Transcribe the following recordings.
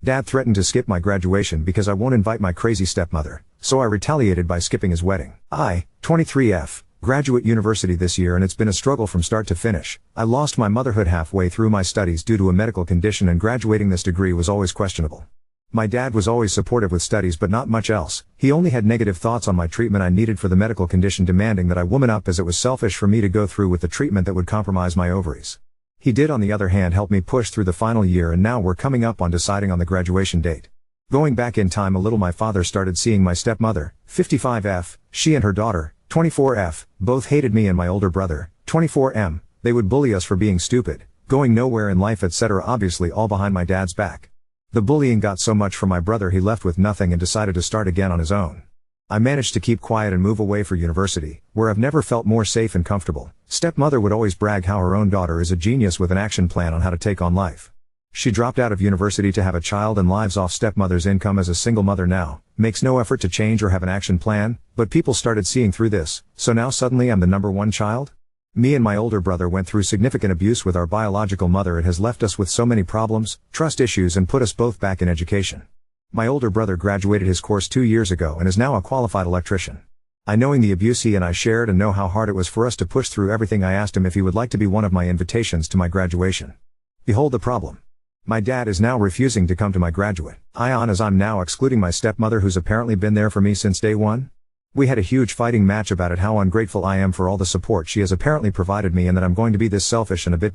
Dad threatened to skip my graduation because I won't invite my crazy stepmother, so I retaliated by skipping his wedding. 23F, graduate university this year and it's been a struggle from start to finish. I lost my motherhood halfway through my studies due to a medical condition and graduating this degree was always questionable. My dad was always supportive with studies but not much else. He only had negative thoughts on my treatment I needed for the medical condition, demanding that I woman up as it was selfish for me to go through with the treatment that would compromise my ovaries. He did on the other hand help me push through the final year and now we're coming up on deciding on the graduation date. Going back in time a little, my father started seeing my stepmother, 55F, she and her daughter, 24F, both hated me and my older brother, 24M, they would bully us for being stupid, going nowhere in life etc., obviously all behind my dad's back. The bullying got so much from my brother he left with nothing and decided to start again on his own. I managed to keep quiet and move away for university, where I've never felt more safe and comfortable. Stepmother would always brag how her own daughter is a genius with an action plan on how to take on life. She dropped out of university to have a child and lives off stepmother's income as a single mother now, makes no effort to change or have an action plan, but people started seeing through this, so now suddenly I'm the number one child? Me and my older brother went through significant abuse with our biological mother. It has left us with so many problems, trust issues and put us both back in education. My older brother graduated his course 2 years ago and is now a qualified electrician. I knowing the abuse he and I shared and know how hard it was for us to push through everything, I asked him if he would like to be one of my invitations to my graduation. Behold the problem. My dad is now refusing to come to my graduate. As I'm now excluding my stepmother who's apparently been there for me since day one. We had a huge fighting match about it, how ungrateful I am for all the support she has apparently provided me and that I'm going to be this selfish and a bit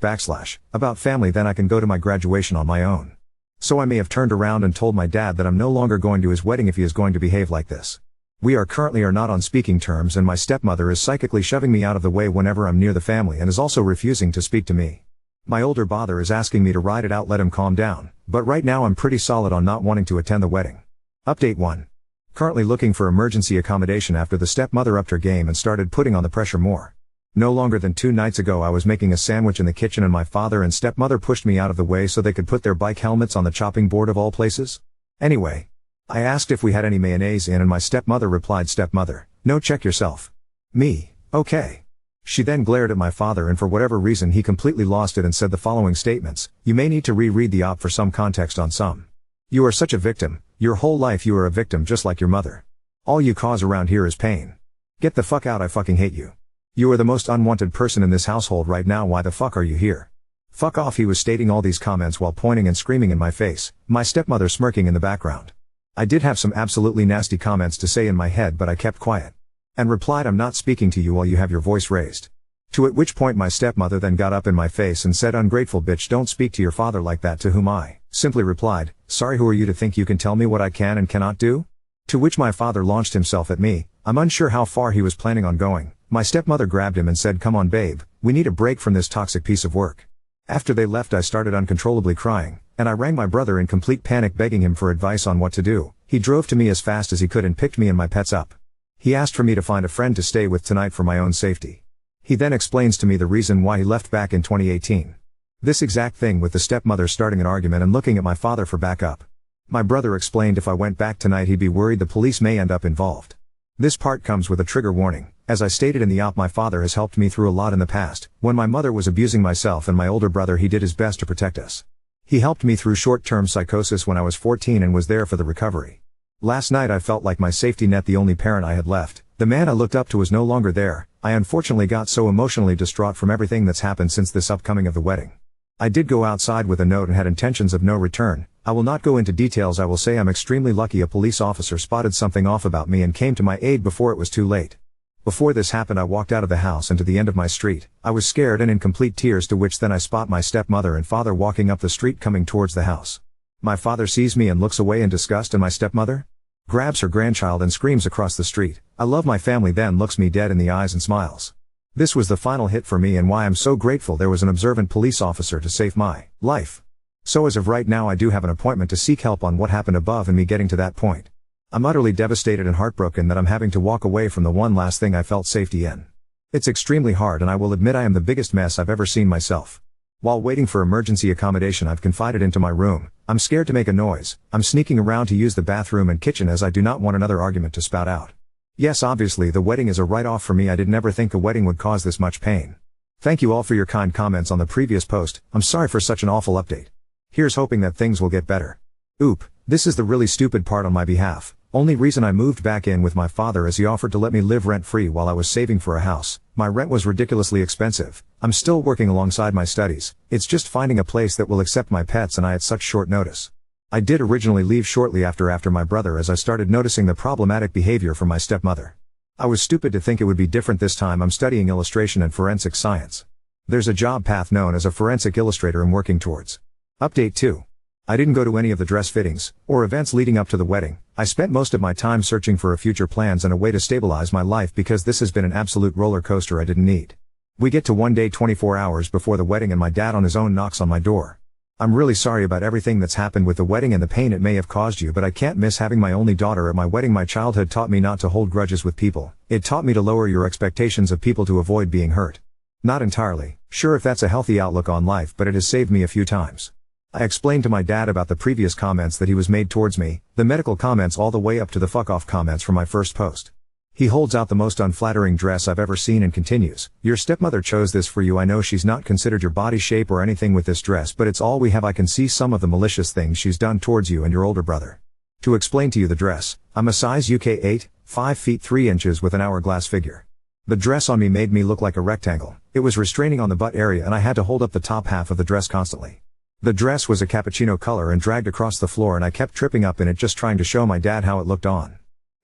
about family, then I can go to my graduation on my own. So I may have turned around and told my dad that I'm no longer going to his wedding if he is going to behave like this. We are currently not on speaking terms and my stepmother is psychically shoving me out of the way whenever I'm near the family and is also refusing to speak to me. My older brother is asking me to ride it out, let him calm down, but right now I'm pretty solid on not wanting to attend the wedding. Update 1. Currently looking for emergency accommodation after the stepmother upped her game and started putting on the pressure more. No longer than 2 nights ago I was making a sandwich in the kitchen and my father and stepmother pushed me out of the way so they could put their bike helmets on the chopping board of all places. Anyway, I asked if we had any mayonnaise in and my stepmother replied, "Stepmother, no, check yourself." Me, okay. She then glared at my father and for whatever reason he completely lost it and said the following statements: "You may need to reread the op for some context on some. You are such a victim, your whole life you are a victim just like your mother. All you cause around here is pain. Get the fuck out, I fucking hate you. You are the most unwanted person in this household right now, why the fuck are you here? Fuck off." He was stating all these comments while pointing and screaming in my face, my stepmother smirking in the background. I did have some absolutely nasty comments to say in my head but I kept quiet. And replied, "I'm not speaking to you while you have your voice raised." At which point my stepmother then got up in my face and said, "Ungrateful bitch, don't speak to your father like that," to whom I simply replied, "Sorry, who are you to think you can tell me what I can and cannot do?" To which my father launched himself at me. I'm unsure how far he was planning on going. My stepmother grabbed him and said, "Come on babe, we need a break from this toxic piece of work." After they left I started uncontrollably crying, and I rang my brother in complete panic begging him for advice on what to do. He drove to me as fast as he could and picked me and my pets up. He asked for me to find a friend to stay with tonight for my own safety. He then explains to me the reason why he left back in 2018. This exact thing with the stepmother starting an argument and looking at my father for backup. My brother explained if I went back tonight he'd be worried the police may end up involved. This part comes with a trigger warning. As I stated in the op, my father has helped me through a lot in the past. When my mother was abusing myself and my older brother, he did his best to protect us. He helped me through short-term psychosis when I was 14 and was there for the recovery. Last night I felt like my safety net, the only parent I had left. The man I looked up to was no longer there. I unfortunately got so emotionally distraught from everything that's happened since this upcoming of the wedding. I did go outside with a note and had intentions of no return. I will not go into details. I will say I'm extremely lucky a police officer spotted something off about me and came to my aid before it was too late. Before this happened I walked out of the house and to the end of my street. I was scared and in complete tears, to which then I spot my stepmother and father walking up the street coming towards the house. My father sees me and looks away in disgust and my stepmother grabs her grandchild and screams across the street, "I love my family," then looks me dead in the eyes and smiles. This was the final hit for me and why I'm so grateful there was an observant police officer to save my life. So as of right now I do have an appointment to seek help on what happened above and me getting to that point. I'm utterly devastated and heartbroken that I'm having to walk away from the one last thing I felt safety in. It's extremely hard and I will admit I am the biggest mess I've ever seen myself. While waiting for emergency accommodation I've confided into my room. I'm scared to make a noise. I'm sneaking around to use the bathroom and kitchen as I do not want another argument to spout out. Yes, obviously the wedding is a write-off for me. I did never think a wedding would cause this much pain. Thank you all for your kind comments on the previous post. I'm sorry for such an awful update. Here's hoping that things will get better. Oop, this is the really stupid part on my behalf. Only reason I moved back in with my father is he offered to let me live rent-free while I was saving for a house. My rent was ridiculously expensive. I'm still working alongside my studies. It's just finding a place that will accept my pets, and I had such short notice. I did originally leave shortly after my brother, as I started noticing the problematic behavior from my stepmother. I was stupid to think it would be different this time. I'm studying illustration and forensic science. There's a job path known as a forensic illustrator I'm working towards. Update 2. I didn't go to any of the dress fittings or events leading up to the wedding. I spent most of my time searching for future plans and a way to stabilize my life, because this has been an absolute roller coaster I didn't need. We get to one day 24 hours before the wedding and my dad on his own knocks on my door. I'm really sorry about everything that's happened with the wedding and the pain it may have caused you, but I can't miss having my only daughter at my wedding. My childhood taught me not to hold grudges with people. It taught me to lower your expectations of people to avoid being hurt. Not entirely sure if that's a healthy outlook on life, but it has saved me a few times. I explained to my dad about the previous comments that he was made towards me, the medical comments all the way up to the fuck off comments from my first post. He holds out the most unflattering dress I've ever seen and continues, "Your stepmother chose this for you. I know she's not considered your body shape or anything with this dress, but it's all we have. I can see some of the malicious things she's done towards you and your older brother." To explain to you the dress, I'm a size UK 8, 5 feet 3 inches with an hourglass figure. The dress on me made me look like a rectangle. It was restraining on the butt area and I had to hold up the top half of the dress constantly. The dress was a cappuccino color and dragged across the floor, and I kept tripping up in it just trying to show my dad how it looked on.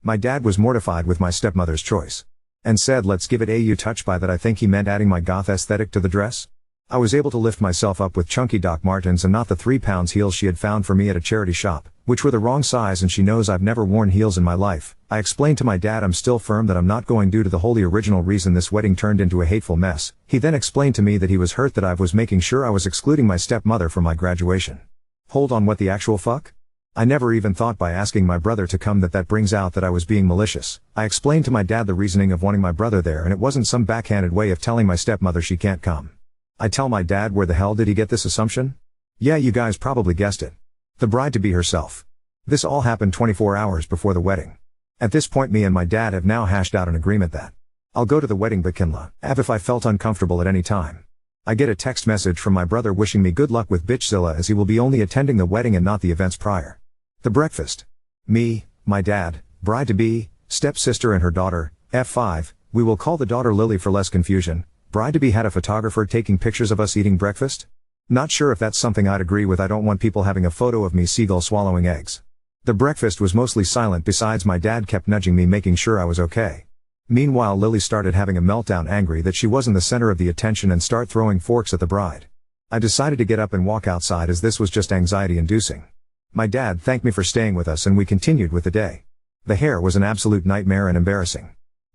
My dad was mortified with my stepmother's choice and said, "Let's give it a touch." By that I think he meant adding my goth aesthetic to the dress. I was able to lift myself up with chunky Doc Martens and not the 3-pound heels she had found for me at a charity shop, which were the wrong size, and she knows I've never worn heels in my life. I explained to my dad I'm still firm that I'm not going due to the wholly original reason this wedding turned into a hateful mess. He then explained to me that he was hurt that I was making sure I was excluding my stepmother from my graduation. Hold on, what the actual fuck? I never even thought by asking my brother to come that brings out that I was being malicious. I explained to my dad the reasoning of wanting my brother there, and it wasn't some backhanded way of telling my stepmother she can't come. I tell my dad, where the hell did he get this assumption? Yeah, you guys probably guessed it. The bride-to-be herself. This all happened 24 hours before the wedding. At this point, me and my dad have now hashed out an agreement that I'll go to the wedding but can have if I felt uncomfortable at any time. I get a text message from my brother wishing me good luck with Bitchzilla, as he will be only attending the wedding and not the events prior. The breakfast. Me, my dad, bride-to-be, stepsister and her daughter, F5, we will call the daughter Lily for less confusion. Bride-to-be had a photographer taking pictures of us eating breakfast? Not sure if that's something I'd agree with. I don't want people having a photo of me seagull swallowing eggs. The breakfast was mostly silent, besides my dad kept nudging me making sure I was okay. Meanwhile, Lily started having a meltdown, angry that she wasn't the center of the attention, and start throwing forks at the bride. I decided to get up and walk outside, as this was just anxiety-inducing. My dad thanked me for staying with us and we continued with the day. The hair was an absolute nightmare and embarrassing.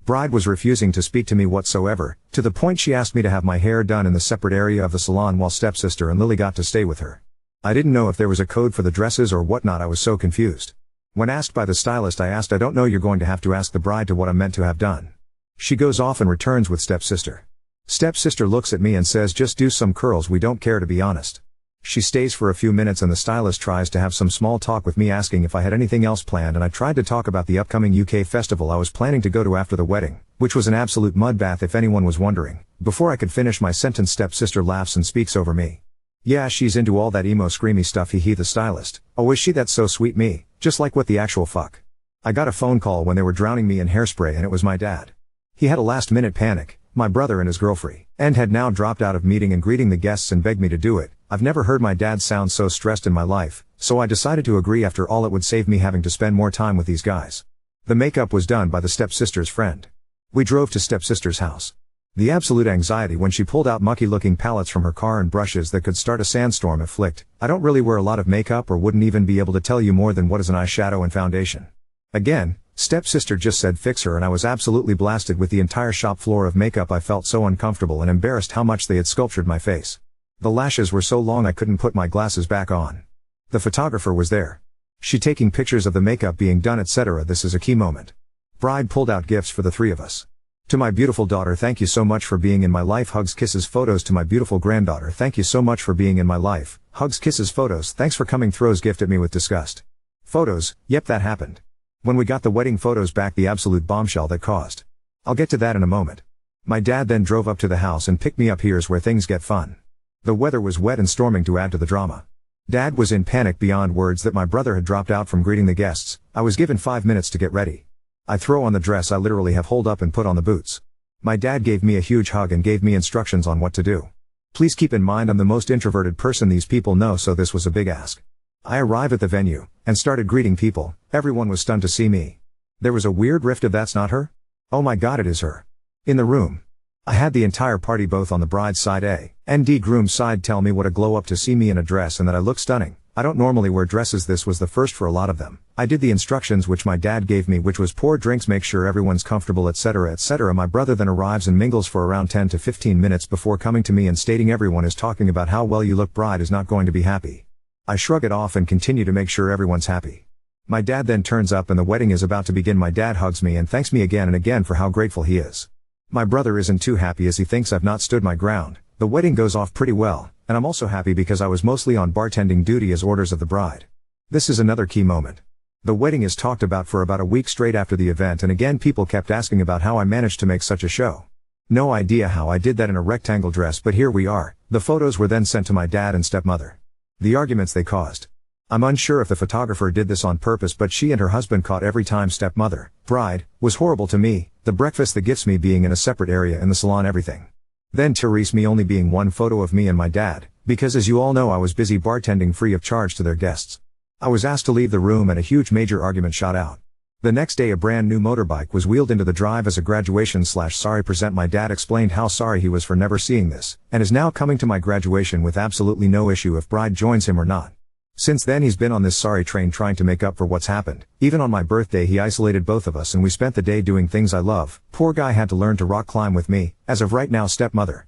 Bride was refusing to speak to me whatsoever, to the point she asked me to have my hair done in the separate area of the salon while stepsister and Lily got to stay with her. I didn't know if there was a code for the dresses or whatnot. I was so confused. When asked by the stylist, I asked, "I don't know." "You're going to have to ask the bride to what I'm meant to have done." She goes off and returns with stepsister. Stepsister looks at me and says, "Just do some curls, we don't care, to be honest." She stays for a few minutes and the stylist tries to have some small talk with me, asking if I had anything else planned, and I tried to talk about the upcoming UK festival I was planning to go to after the wedding, which was an absolute mudbath if anyone was wondering. Before I could finish my sentence, stepsister laughs and speaks over me. "Yeah, she's into all that emo screamy stuff, he the stylist. "Oh, is she? That's so sweet." Me, just like, what the actual fuck? I got a phone call when they were drowning me in hairspray, and it was my dad. He had a last minute panic. My brother and his girlfriend had now dropped out of meeting and greeting the guests and begged me to do it. I've never heard my dad sound so stressed in my life, so I decided to agree. After all, it would save me having to spend more time with these guys. The makeup was done by the stepsister's friend. We drove to stepsister's house. The absolute anxiety when she pulled out mucky-looking palettes from her car and brushes that could start a sandstorm if flicked. I don't really wear a lot of makeup, or wouldn't even be able to tell you more than what is an eyeshadow and foundation. Again, stepsister just said fix her, and I was absolutely blasted with the entire shop floor of makeup. I felt so uncomfortable and embarrassed how much they had sculptured my face. The lashes were so long I couldn't put my glasses back on. The photographer was there. She taking pictures of the makeup being done, etc. This is a key moment. Bride pulled out gifts for the three of us. To my beautiful daughter, thank you so much for being in my life. Hugs, kisses, photos. To my beautiful granddaughter, thank you so much for being in my life. Hugs, kisses, photos. Thanks for coming. Throws gift at me with disgust. Photos, yep, that happened. When we got the wedding photos back, the absolute bombshell that caused. I'll get to that in a moment. My dad then drove up to the house and picked me up. Here's where things get fun. The weather was wet and storming to add to the drama. Dad was in panic beyond words that my brother had dropped out from greeting the guests. I was given 5 minutes to get ready. I throw on the dress I literally have holed up and put on the boots. My dad gave me a huge hug and gave me instructions on what to do. Please keep in mind I'm the most introverted person these people know, so this was a big ask. I arrive at the venue, and started greeting people. Everyone was stunned to see me. There was a weird rift of "That's not her? Oh my god, it is her." in the room. I had the entire party, both on the bride's side and groom's side, tell me what a glow up to see me in a dress and that I look stunning. I don't normally wear dresses, this was the first for a lot of them. I did the instructions which my dad gave me, which was pour drinks, make sure everyone's comfortable, etc, etc. My brother then arrives and mingles for around 10 to 15 minutes before coming to me and stating everyone is talking about how well you look, bride is not going to be happy. I shrug it off and continue to make sure everyone's happy. My dad then turns up and the wedding is about to begin. My dad hugs me and thanks me again and again for how grateful he is. My brother isn't too happy as he thinks I've not stood my ground. The wedding goes off pretty well, and I'm also happy because I was mostly on bartending duty as orders of the bride. This is another key moment. The wedding is talked about for about a week straight after the event, and again people kept asking about how I managed to make such a show. No idea how I did that in a rectangle dress, but here we are. The photos were then sent to my dad and stepmother. The arguments they caused. I'm unsure if the photographer did this on purpose, but she and her husband caught every time stepmother, bride, was horrible to me, the breakfast, the gifts, me being in a separate area in the salon, everything. Then Therese, me only being one photo of me and my dad, because as you all know I was busy bartending free of charge to their guests. I was asked to leave the room and a huge major argument shot out. The next day a brand new motorbike was wheeled into the drive as a graduation/sorry present. My dad explained how sorry he was for never seeing this, and is now coming to my graduation with absolutely no issue if bride joins him or not. Since then he's been on this sorry train trying to make up for what's happened. Even on my birthday he isolated both of us and we spent the day doing things I love. Poor guy had to learn to rock climb with me. As of right now stepmother,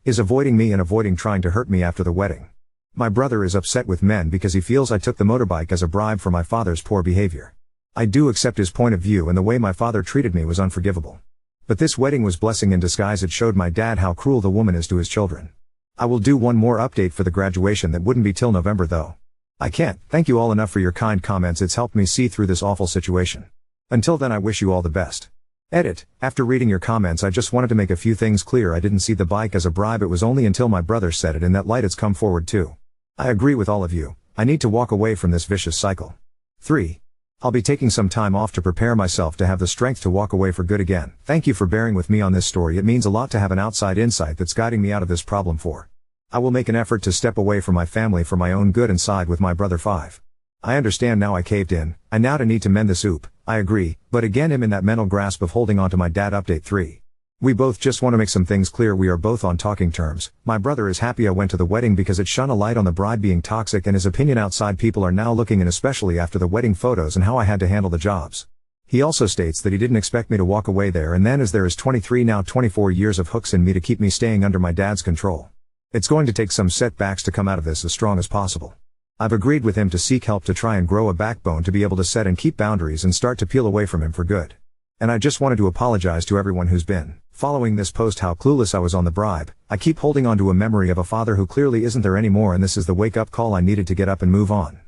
is avoiding me and avoiding trying to hurt me after the wedding. My brother is upset with men because he feels I took the motorbike as a bribe for my father's poor behavior. I do accept his point of view, and the way my father treated me was unforgivable. But this wedding was blessing in disguise. It showed my dad how cruel the woman is to his children. I will do one more update for the graduation, that wouldn't be till November though. I can't thank you all enough for your kind comments, it's helped me see through this awful situation. Until then I wish you all the best. Edit. After reading your comments I just wanted to make a few things clear. I didn't see the bike as a bribe, it was only until my brother said it in that light it's come forward too. I agree with all of you. I need to walk away from this vicious cycle. 3. I'll be taking some time off to prepare myself to have the strength to walk away for good again. Thank you for bearing with me on this story. It means a lot to have an outside insight that's guiding me out of this problem. 4. I will make an effort to step away from my family for my own good and side with my brother. 5. I understand now I caved in. I now need to mend this oop. I agree, but again I'm in that mental grasp of holding on to my dad. Update 3. We both just want to make some things clear. We are both on talking terms. My brother is happy I went to the wedding because it shone a light on the bride being toxic, and his opinion outside people are now looking in, especially after the wedding photos and how I had to handle the jobs. He also states that he didn't expect me to walk away there and then, as there is 23 now 24 years of hooks in me to keep me staying under my dad's control. It's going to take some setbacks to come out of this as strong as possible. I've agreed with him to seek help to try and grow a backbone to be able to set and keep boundaries and start to peel away from him for good. And I just wanted to apologize to everyone who's been following this post how clueless I was on the bribe. I keep holding on to a memory of a father who clearly isn't there anymore, and this is the wake-up call I needed to get up and move on.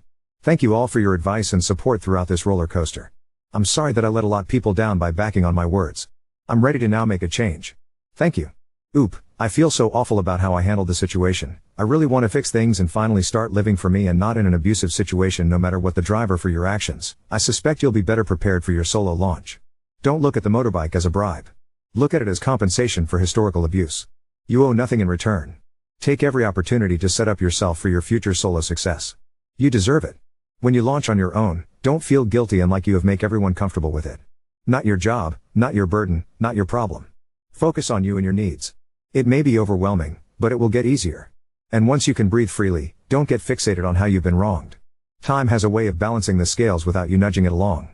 Thank you all for your advice and support throughout this roller coaster. I'm sorry that I let a lot of people down by backing on my words. I'm ready to now make a change. Thank you. Oop, I feel so awful about how I handled the situation. I really want to fix things and finally start living for me and not in an abusive situation, no matter what the driver for your actions. I suspect you'll be better prepared for your solo launch. Don't look at the motorbike as a bribe. Look at it as compensation for historical abuse. You owe nothing in return. Take every opportunity to set up yourself for your future solo success. You deserve it. When you launch on your own, don't feel guilty and like you have make everyone comfortable with it. Not your job, not your burden, not your problem. Focus on you and your needs. It may be overwhelming, but it will get easier. And once you can breathe freely, don't get fixated on how you've been wronged. Time has a way of balancing the scales without you nudging it along.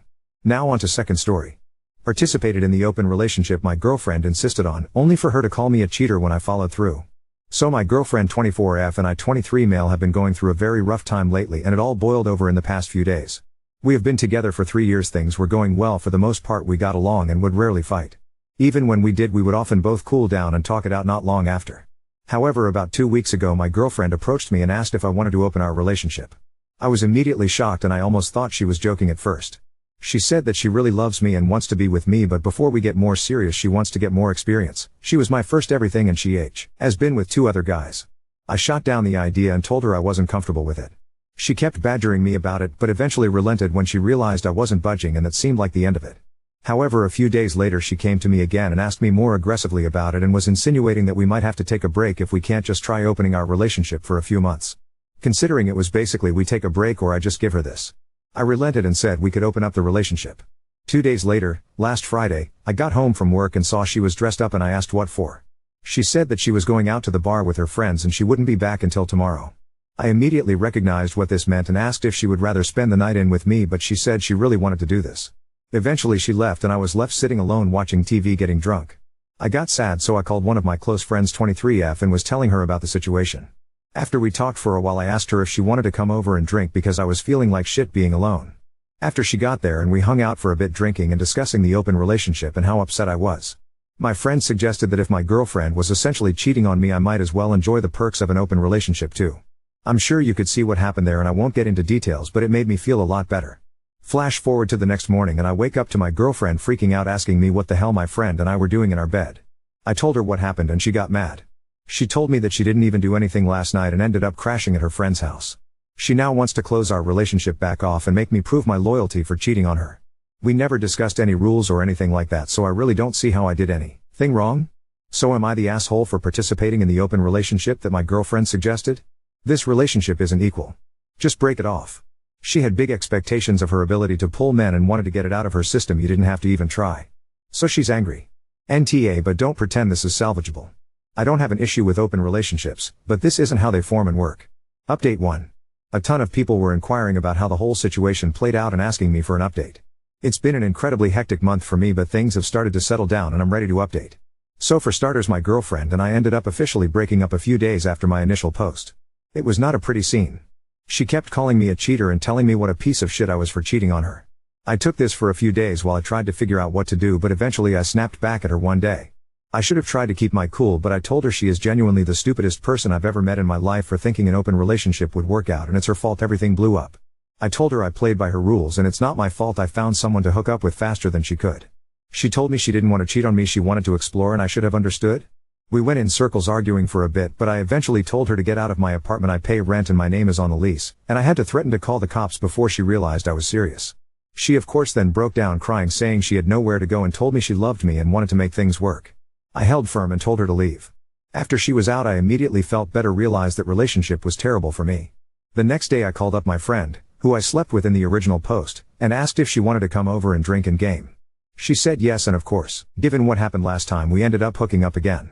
Now on to second story. Participated in the open relationship my girlfriend insisted on, only for her to call me a cheater when I followed through. So my girlfriend 24F and I 23 male have been going through a very rough time lately, and it all boiled over in the past few days. We have been together for 3 years, things were going well for the most part, we got along and would rarely fight. Even when we did, we would often both cool down and talk it out not long after. However, about 2 weeks ago my girlfriend approached me and asked if I wanted to open our relationship. I was immediately shocked and I almost thought she was joking at first. She said that she really loves me and wants to be with me, but before we get more serious she wants to get more experience. She was my first everything and she has been with 2 other guys. I shot down the idea and told her I wasn't comfortable with it. She kept badgering me about it but eventually relented when she realized I wasn't budging, and that seemed like the end of it. However, a few days later she came to me again and asked me more aggressively about it and was insinuating that we might have to take a break if we can't just try opening our relationship for a few months. Considering it was basically we take a break or I just give her this. I relented and said we could open up the relationship. 2 days later, last Friday, I got home from work and saw she was dressed up and I asked what for. She said that she was going out to the bar with her friends and she wouldn't be back until tomorrow. I immediately recognized what this meant and asked if she would rather spend the night in with me, but she said she really wanted to do this. Eventually she left and I was left sitting alone watching TV getting drunk. I got sad, so I called one of my close friends 23F and was telling her about the situation. After we talked for a while I asked her if she wanted to come over and drink because I was feeling like shit being alone. After she got there and we hung out for a bit drinking and discussing the open relationship and how upset I was. My friend suggested that if my girlfriend was essentially cheating on me I might as well enjoy the perks of an open relationship too. I'm sure you could see what happened there and I won't get into details, but it made me feel a lot better. Flash forward to the next morning and I wake up to my girlfriend freaking out asking me what the hell my friend and I were doing in our bed. I told her what happened and she got mad. She told me that she didn't even do anything last night and ended up crashing at her friend's house. She now wants to close our relationship back off and make me prove my loyalty for cheating on her. We never discussed any rules or anything like that, so I really don't see how I did anything wrong. So am I the asshole for participating in the open relationship that my girlfriend suggested? This relationship isn't equal. Just break it off. She had big expectations of her ability to pull men and wanted to get it out of her system. You didn't have to even try. So she's angry. NTA, but don't pretend this is salvageable. I don't have an issue with open relationships, but this isn't how they form and work. Update 1. A ton of people were inquiring about how the whole situation played out and asking me for an update. It's been an incredibly hectic month for me, but things have started to settle down and I'm ready to update. So for starters, my girlfriend and I ended up officially breaking up a few days after my initial post. It was not a pretty scene. She kept calling me a cheater and telling me what a piece of shit I was for cheating on her. I took this for a few days while I tried to figure out what to do, but eventually I snapped back at her one day. I should have tried to keep my cool, but I told her she is genuinely the stupidest person I've ever met in my life for thinking an open relationship would work out, and it's her fault everything blew up. I told her I played by her rules and it's not my fault I found someone to hook up with faster than she could. She told me she didn't want to cheat on me, she wanted to explore, and I should have understood. We went in circles arguing for a bit, but I eventually told her to get out of my apartment. I pay rent and my name is on the lease, and I had to threaten to call the cops before she realized I was serious. She of course then broke down crying, saying she had nowhere to go and told me she loved me and wanted to make things work. I held firm and told her to leave. After she was out I immediately felt better, realized that relationship was terrible for me. The next day I called up my friend, who I slept with in the original post, and asked if she wanted to come over and drink and game. She said yes, and of course, given what happened last time, we ended up hooking up again.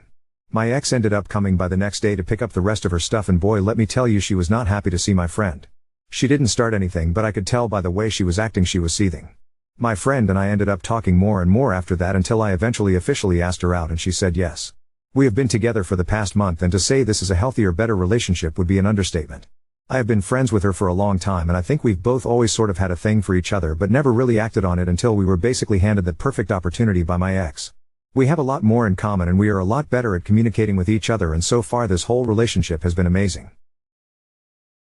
My ex ended up coming by the next day to pick up the rest of her stuff, and boy, let me tell you, she was not happy to see my friend. She didn't start anything, but I could tell by the way she was acting she was seething. My friend and I ended up talking more and more after that until I eventually officially asked her out and she said yes. We have been together for the past month, and to say this is a healthier, better relationship would be an understatement. I have been friends with her for a long time and I think we've both always sort of had a thing for each other but never really acted on it until we were basically handed that perfect opportunity by my ex. We have a lot more in common and we are a lot better at communicating with each other, and so far this whole relationship has been amazing.